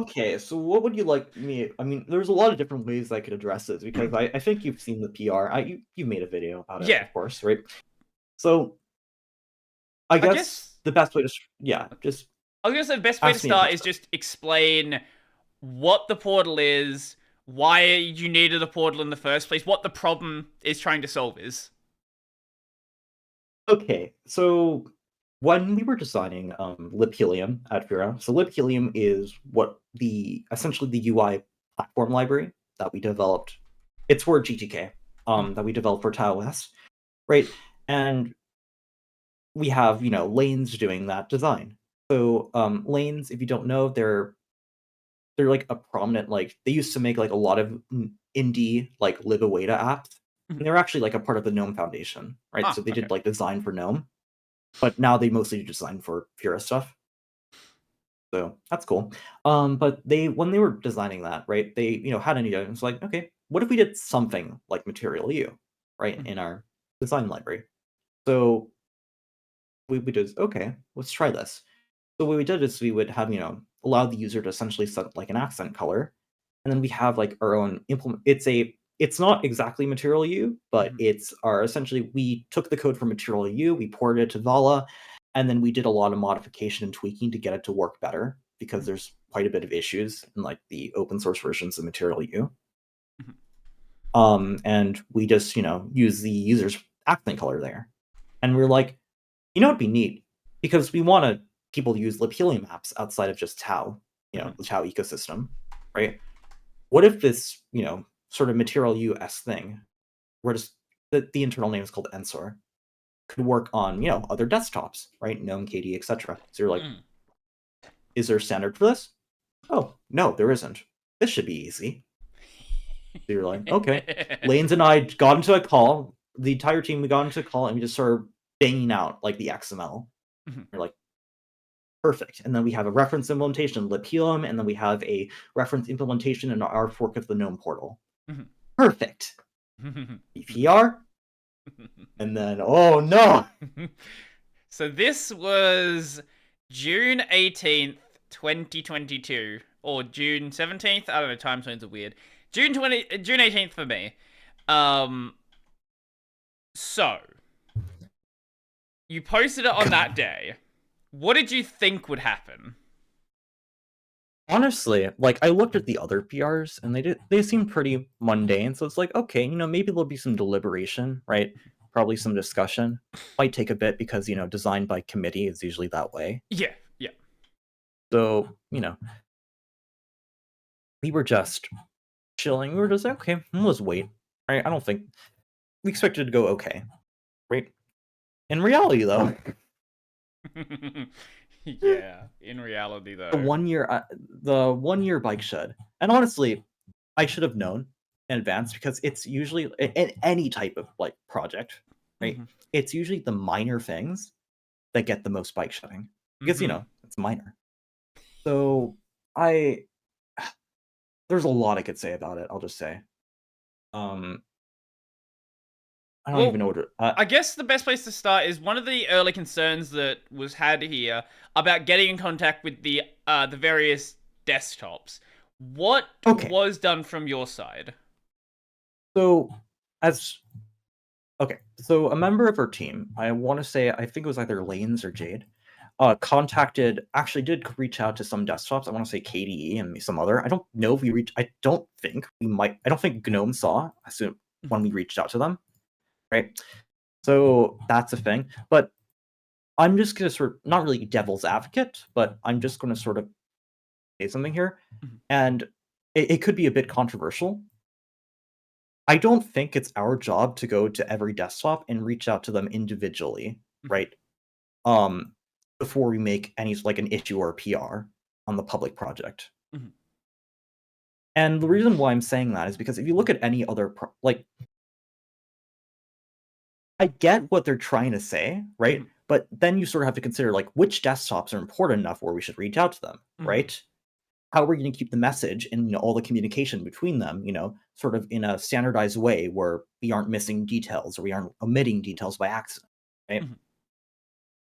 Okay, so what would you like me I mean, there's a lot of different ways I could address this because I think you've seen the PR. You made a video about it, Yeah, of course, right? So, I I guess guess the best way to yeah, just I was gonna say the best way to ask me a start is question. just explain what the portal is, why you needed a portal in the first place, what the problem is trying to solve is. Okay, so when we were designing Liphelium at Vera, so Liphelium is what the essentially the UI platform library that we developed. It's for GTK that we developed for TileOS, right? And we have lanes doing that design. So lanes, if you don't know, they're like a prominent like they used to make like a lot of indie like live awata apps, and they're actually like a part of the Gnome Foundation, right? So Ah, they okay. did like design for Gnome, but now they mostly do design for Fura stuff. So that's cool. But they when they were designing that, right, they had an idea. It's like, okay, what if we did something like Material U, right, in our design library? So we did okay, let's try this. So what we did is we would have, allow the user to essentially set like an accent color, and then we have like our own implement. It's not exactly Material U, but it's our essentially we took the code from Material U, we ported it to Vala, and then we did a lot of modification and tweaking to get it to work better because there's quite a bit of issues in like the open source versions of Material U. And we just use the user's accent color there, and we're like, it'd be neat because we want to people to use Liphelium apps outside of just Tau, the Tau ecosystem, right? What if this, sort of Material US thing, where just the internal name is called Ensor, could work on, other desktops, right? GNOME, KDE, etc. So you're like, is there a standard for this? Oh, no, there isn't. This should be easy. So you're like, okay. Lanes and I got into a call. The entire team, we got into a call and we just started banging out like the XML. You're like, perfect. And then we have a reference implementation in Liphelium, and then we have a reference implementation in our fork of the GNOME portal. Perfect. BPR, and then oh no. So this was June 18th, 2022. Or June 17th? I don't know, time zones are weird. June 18th for me. Um so you posted it on that day. What did you think would happen? Honestly, like I looked at the other PRs and they seem pretty mundane. So it's like, okay, maybe there'll be some deliberation, right? Probably some discussion. Might take a bit because, designed by committee is usually that way. Yeah, yeah. So, we were just chilling. We were just like, okay, let's wait. Right? I don't think we expected it to go okay. Right? In reality though, Yeah, in reality the though. 1 year the 1 year bike shed. And honestly, I should have known in advance because it's usually in any type of like project, right? It's usually the minor things that get the most bike shedding because it's minor. So I there's a lot I could say about it. I'll just say, um, I don't even Well, know what. I guess the best place to start is one of the early concerns that was had here about getting in contact with the various desktops. What Okay, was done from your side? so as okay, so a member of our team, I want to say, I think it was either Lanes or Jade, actually did reach out to some desktops. I want to say KDE and some other. I don't know if we reached. I don't think we might. I don't think GNOME saw as soon when we reached out to them, right? So that's a thing. But I'm just gonna sort of not really devil's advocate, but I'm just gonna sort of say something here, and it could be a bit controversial. I don't think it's our job to go to every desktop and reach out to them individually, right? Um, before we make any like an issue or a PR on the public project. And the reason why I'm saying that is because if you look at any other like I get what they're trying to say, right? But then you sort of have to consider like which desktops are important enough where we should reach out to them, right? How are we going to keep the message and all the communication between them, sort of in a standardized way where we aren't missing details or we aren't omitting details by accident, right?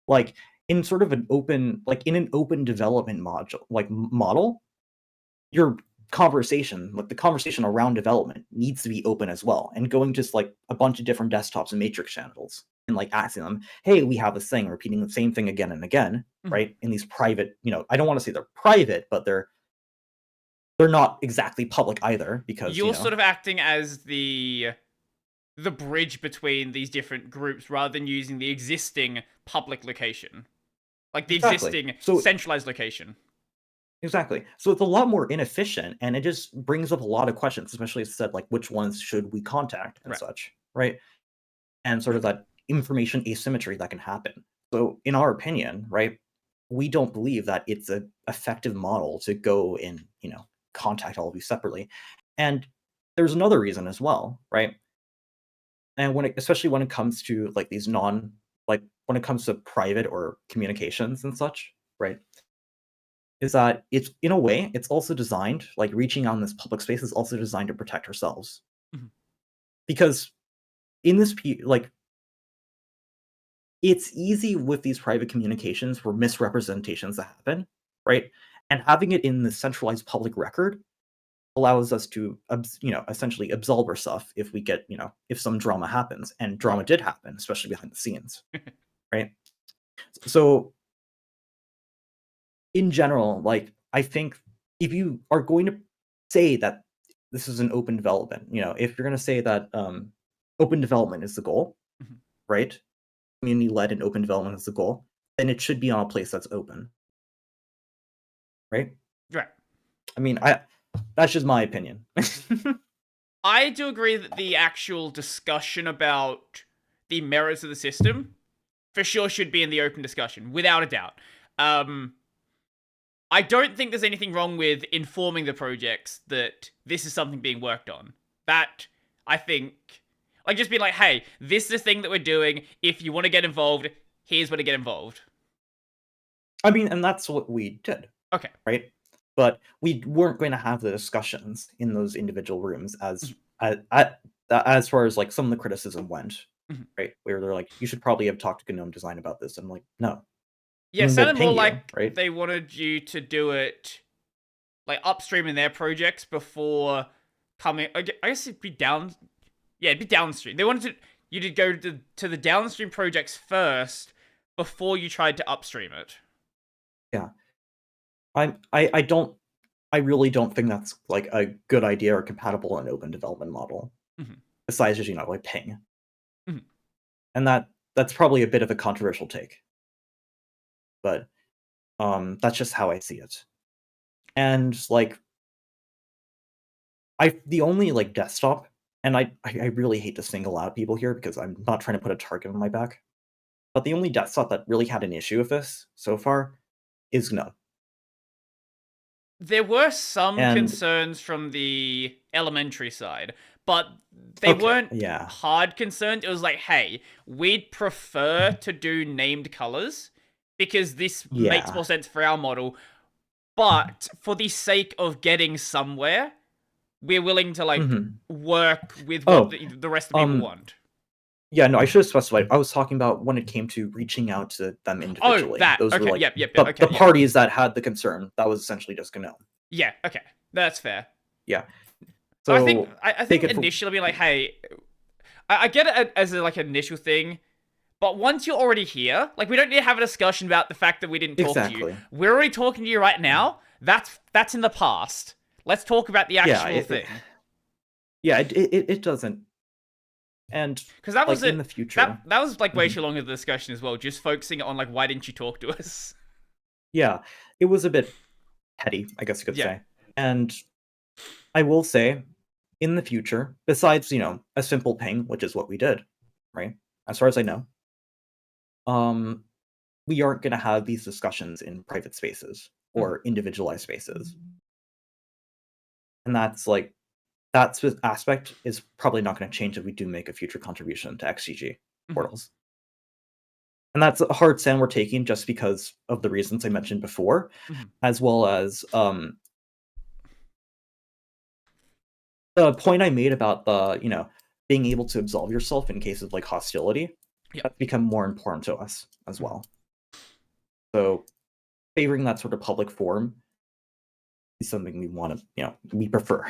Like in sort of an open, like in an open development module, like model, your conversation, like the conversation around development, needs to be open as well. And going just like a bunch of different desktops and matrix channels and like asking them, hey, we have this thing, repeating the same thing again and again, right? In these private, I don't want to say they're private, but they're not exactly public either, because You're sort of acting as the bridge between these different groups rather than using the existing public location. Like the existing centralized location. Exactly. So it's a lot more inefficient, and it just brings up a lot of questions, especially as said, like which ones should we contact and such, right? And sort of that information asymmetry that can happen. So in our opinion, right, we don't believe that it's an effective model to go and, contact all of you separately. And there's another reason as well, right? And especially when it comes to like these when it comes to private or communications and such, right? Is that it's in a way, it's also designed, like reaching out in this public space is also designed to protect ourselves. Because in this, like, it's easy with these private communications for misrepresentations that happen, right? And having it in the centralized public record allows us to, essentially absolve ourselves if we get, if some drama happens. And drama did happen, especially behind the scenes, right? So in general, like, I think if you are going to say that this is an open development, if you're going to say that open development is the goal, right? Community-led and open development is the goal, then it should be on a place that's open, right? Right. I mean, that's just my opinion. I do agree that the actual discussion about the merits of the system for sure should be in the open discussion, without a doubt. I don't think there's anything wrong with informing the projects that this is something being worked on. That, I think, like, just be like, hey, this is the thing that we're doing. If you want to get involved, here's where to get involved. I mean, and that's what we did. Okay. Right? But we weren't going to have the discussions in those individual rooms as far as like some of the criticism went, right? Where they're like, you should probably have talked to GNOME Design about this. And I'm like, no. Yeah, it sounded more like they wanted you to do it like upstream in their projects before coming. I guess it'd be down. Yeah, it'd be downstream. They wanted you to go to the downstream projects first before you tried to upstream it. Yeah. I really don't think that's like a good idea or compatible in an open development model. Besides just, like ping. And that's probably a bit of a controversial take. But that's just how I see it. And like the only like desktop, and I really hate to single out people here because I'm not trying to put a target on my back, but the only desktop that really had an issue with this so far is GNOME. There were some concerns from the elementary side, but they weren't hard concerns. It was like, hey, we'd prefer to do named colors because this makes more sense for our model. But for the sake of getting somewhere, we're willing to like work with what the rest of the people want. Yeah, no, I should have specified. I was talking about when it came to reaching out to them individually. Oh, that. Those were like the parties that had the concern. That was essentially just GNOME. Yeah, okay. That's fair. Yeah. So I think initially be like, hey, I get it as like an initial thing, but once you're already here, like we don't need to have a discussion about the fact that we didn't talk to you. We're already talking to you right now. That's in the past. Let's talk about the actual thing. It doesn't. And because that was in the future, that was like way too long of the discussion as well. Just focusing on like, why didn't you talk to us? Yeah, it was a bit petty, I guess you could say. And I will say, in the future, besides a simple ping, which is what we did, right? As far as I know, we aren't going to have these discussions in private spaces or individualized spaces, and that's like. That aspect is probably not going to change if we do make a future contribution to XGG portals. And that's a hard stand we're taking just because of the reasons I mentioned before, as well as the point I made about the, being able to absolve yourself in case of like hostility. That's become more important to us as well. So favoring that sort of public forum is something we want to, we prefer.